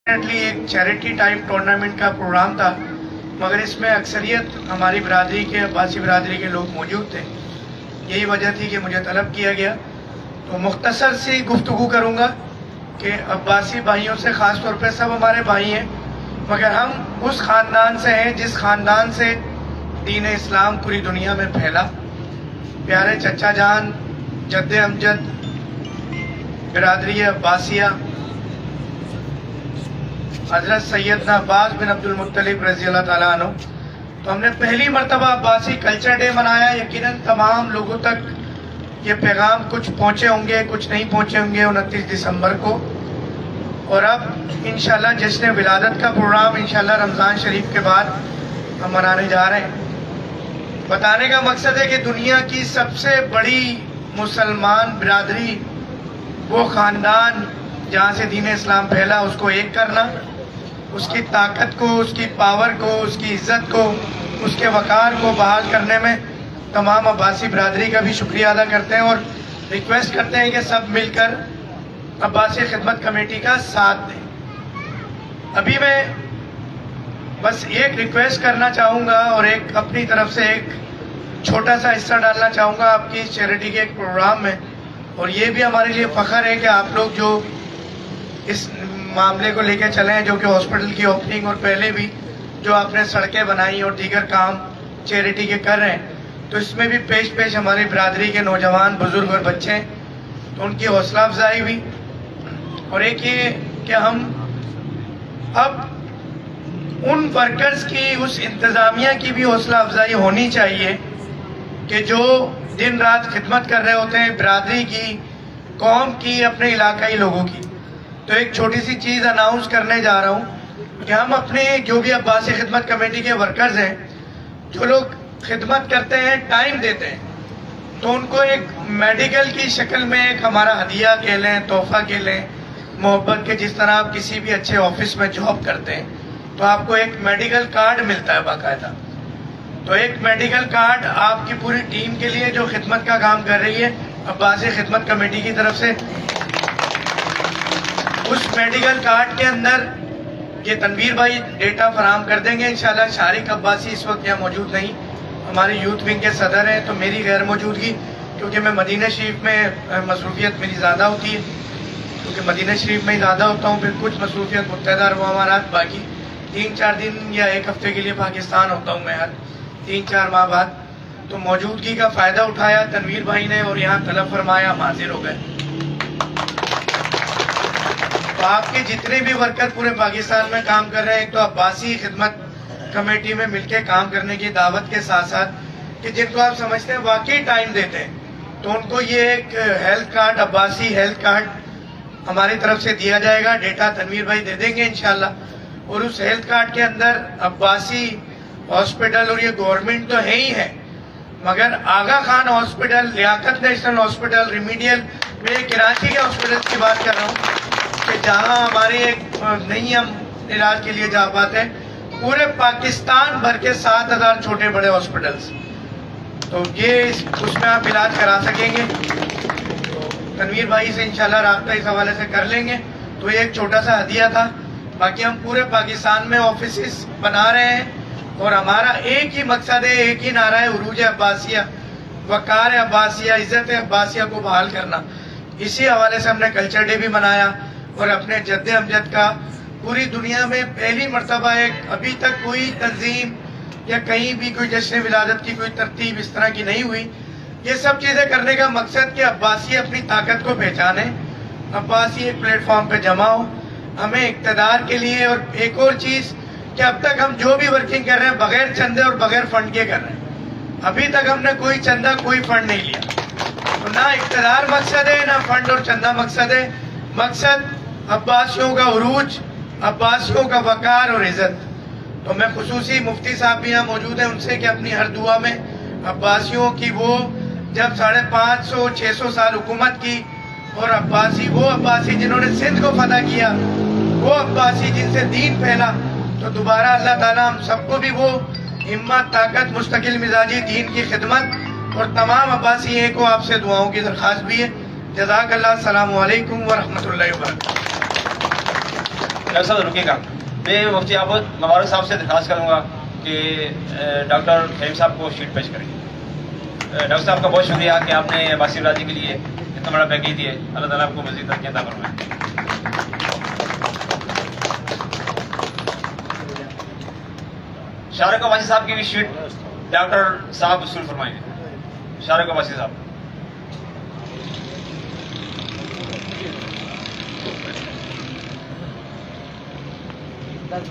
ایک charity type tournament کا programme تھا، مگر اس میں اکثریت ہماری برادری کے عباسی برادری کے لوگ موجود تھے. یہی وجہ تھی کہ مجھے طلب کیا گیا. تو مختصر سی گفتگو کروں گا کہ عباسی بھائیوں سے خاص طور پہ سب ہمارے بھائی ہیں، مگر ہم اس خاندان سے ہیں جس خاندان سے دین اسلام پوری دنیا میں پھیلا. پیارے چچا جان جد امجد برادری عباسیہ حضرت سیدنا عباس بن عبد المطلب رضی اللہ تعالیٰ عنہ. تو ہم نے پہلی مرتبہ عباسی کلچر ڈے منایا. یقیناً تمام لوگوں تک یہ پیغام کچھ پہنچے ہوں گے، کچھ نہیں پہنچے ہوں گے 29 دسمبر کو. اور اب انشاءاللہ جشن ولادت کا پروگرام انشاءاللہ رمضان شریف کے بعد ہم منانے جا رہے ہیں. بتانے کا مقصد ہے کہ دنیا کی سب سے بڑی مسلمان برادری، وہ خاندان جہاں سے دین اسلام پھیلا، اس کو ایک کرنا، اس کی طاقت کو، اس کی پاور کو، اس کی عزت کو، اس کے وقار کو بحال کرنے میں تمام عباسی برادری کا بھی شکریہ ادا کرتے ہیں اور ریکویسٹ کرتے ہیں کہ سب مل کر عباسی خدمت کمیٹی کا ساتھ دیں. ابھی میں بس ایک ریکویسٹ کرنا چاہوں گا اور ایک اپنی طرف سے ایک چھوٹا سا حصہ ڈالنا چاہوں گا آپ کی چیریٹی کے ایک پروگرام میں. اور یہ بھی ہمارے لیے فخر ہے کہ آپ لوگ جو اس معاملے کو لے کے چلے ہیں، جو کہ ہاسپٹل کی اوپننگ اور پہلے بھی جو آپ نے سڑکیں بنائی اور دیگر کام چیریٹی کے کر رہے ہیں، تو اس میں بھی پیش ہماری برادری کے نوجوان، بزرگ اور بچے ہیں. تو ان کی حوصلہ افزائی ہوئی. اور ایک یہ کہ ہم اب ان ورکرز کی، اس انتظامیہ کی بھی حوصلہ افزائی ہونی چاہیے کہ جو دن رات خدمت کر رہے ہوتے ہیں برادری کی، قوم کی، اپنے علاقائی لوگوں کی. تو ایک چھوٹی سی چیز اناؤنس کرنے جا رہا ہوں کہ ہم اپنے جو بھی عباسی خدمت کمیٹی کے ورکرز ہیں، جو لوگ خدمت کرتے ہیں، ٹائم دیتے ہیں، تو ان کو ایک میڈیکل کی شکل میں ایک ہمارا ہدیہ کہہ لیں، تحفہ کہہ لیں، محبت کے، جس طرح آپ کسی بھی اچھے آفس میں جاب کرتے ہیں تو آپ کو ایک میڈیکل کارڈ ملتا ہے باقاعدہ. تو ایک میڈیکل کارڈ آپ کی پوری ٹیم کے لیے جو خدمت کا کام کر رہی ہے عباسی خدمت کمیٹی کی طرف سے. اس میڈیکل کارڈ کے اندر یہ تنویر بھائی ڈیٹا فراہم کر دیں گے انشاءاللہ. شارق عباسی اس وقت یہاں موجود نہیں، ہماری یوتھ ونگ کے صدر ہیں، تو میری غیر موجودگی، کیونکہ میں مدینہ شریف میں مصروفیت میری زیادہ ہوتی ہے، کیونکہ مدینہ شریف میں ہی زیادہ ہوتا ہوں. پھر کچھ مصروفیت متحدہ عرب امارات، باقی 3-4 دن یا ایک ہفتے کے لیے پاکستان ہوتا ہوں میں ہر 3-4 ماہ بعد. تو موجودگی کا فائدہ اٹھایا تنویر بھائی نے اور یہاں طلب فرمایا، ہم حاضر ہو گئے. تو آپ کے جتنے بھی ورکر پورے پاکستان میں کام کر رہے ہیں، تو عباسی خدمت کمیٹی میں مل کے کام کرنے کی دعوت کے ساتھ ساتھ کہ جن کو آپ سمجھتے ہیں واقعی ٹائم دیتے ہیں، تو ان کو یہ ایک health card, Abbasi health card ہماری طرف سے دیا جائے گا. ڈیٹا تنویر بھائی دے دیں گے انشاءاللہ. اور اس ہیلتھ کارڈ کے اندر عباسی ہاسپٹل، اور یہ گورنمنٹ تو ہے ہی ہے، مگر آغا خان ہاسپٹل، لیاقت نیشنل ہاسپٹل، ریمیڈیل، میں کراچی کے ہاسپٹل کی بات کر رہا ہوں کہ جہاں ہمارے ایک نہیں ہم علاج کے لیے جا پاتے، پورے پاکستان بھر کے 7,000 چھوٹے بڑے ہاسپٹلز، تو یہ اس میں آپ علاج کرا سکیں گے. تو تنویر بھائی سے انشاءاللہ رابطہ اس حوالے سے کر لیں گے. تو یہ ایک چھوٹا سا ہدیہ تھا. باقی ہم پورے پاکستان میں آفیسز بنا رہے ہیں اور ہمارا ایک ہی مقصد ہے، ایک ہی نعرہ ہے، عروج عباسیہ، وقار عباسیہ، عزت عباسیہ کو بحال کرنا. اسی حوالے سے ہم نے کلچر ڈے بھی منایا اور اپنے جد امجد کا پوری دنیا میں پہلی مرتبہ ایک، ابھی تک کوئی تنظیم یا کہیں بھی کوئی جشن ولادت کی کوئی ترتیب اس طرح کی نہیں ہوئی. یہ سب چیزیں کرنے کا مقصد کہ عباسی اپنی طاقت کو پہچانے، عباسی ایک پلیٹ فارم پہ جمع ہو، ہمیں اقتدار کے لیے. اور ایک اور چیز کہ اب تک ہم جو بھی ورکنگ کر رہے ہیں بغیر چندے اور بغیر فنڈ کے کر رہے ہیں. ابھی تک ہم نے کوئی چندہ، کوئی فنڈ نہیں لیا. تو نہ اقتدار مقصد ہے، نہ فنڈ اور چندہ مقصد ہے. مقصد عباسیوں کا عروج، عباسیوں کا وقار اور عزت. تو میں خصوصی مفتی صاحب بھی یہاں موجود ہیں، ان سے کہ اپنی ہر دعا میں عباسیوں کی، وہ جب 550-600 سال حکومت کی، اور عباسی، وہ عباسی جنہوں نے سندھ کو فتح کیا، وہ عباسی جن سے دین پھیلا، تو دوبارہ اللہ تعالیٰ ہم سب کو بھی وہ ہمت، طاقت، مستقل مزاجی، دین کی خدمت، اور تمام عباسی ہیں کو آپ سے دعاؤں کی درخواست بھی ہے. جزاک اللہ. السلام علیکم ورحمۃ اللہ وبرکاتہ. ڈاکٹر صاحب رکے گا. میں مفتی عابد مبارک صاحب سے درخواست کروں گا کہ ڈاکٹر فہیم صاحب کو شیٹ پیش کریں. ڈاکٹر صاحب کا بہت شکریہ کہ آپ نے عباسی برادری کے لیے اتنا بڑا پیکیج دیے. اللہ تعالیٰ آپ کو مزید ترقی عطا فرمائے. شارق عباسی صاحب کی بھی شیٹ ڈاکٹر صاحب وصول فرمائیں گے. شارق عباسی صاحب. دس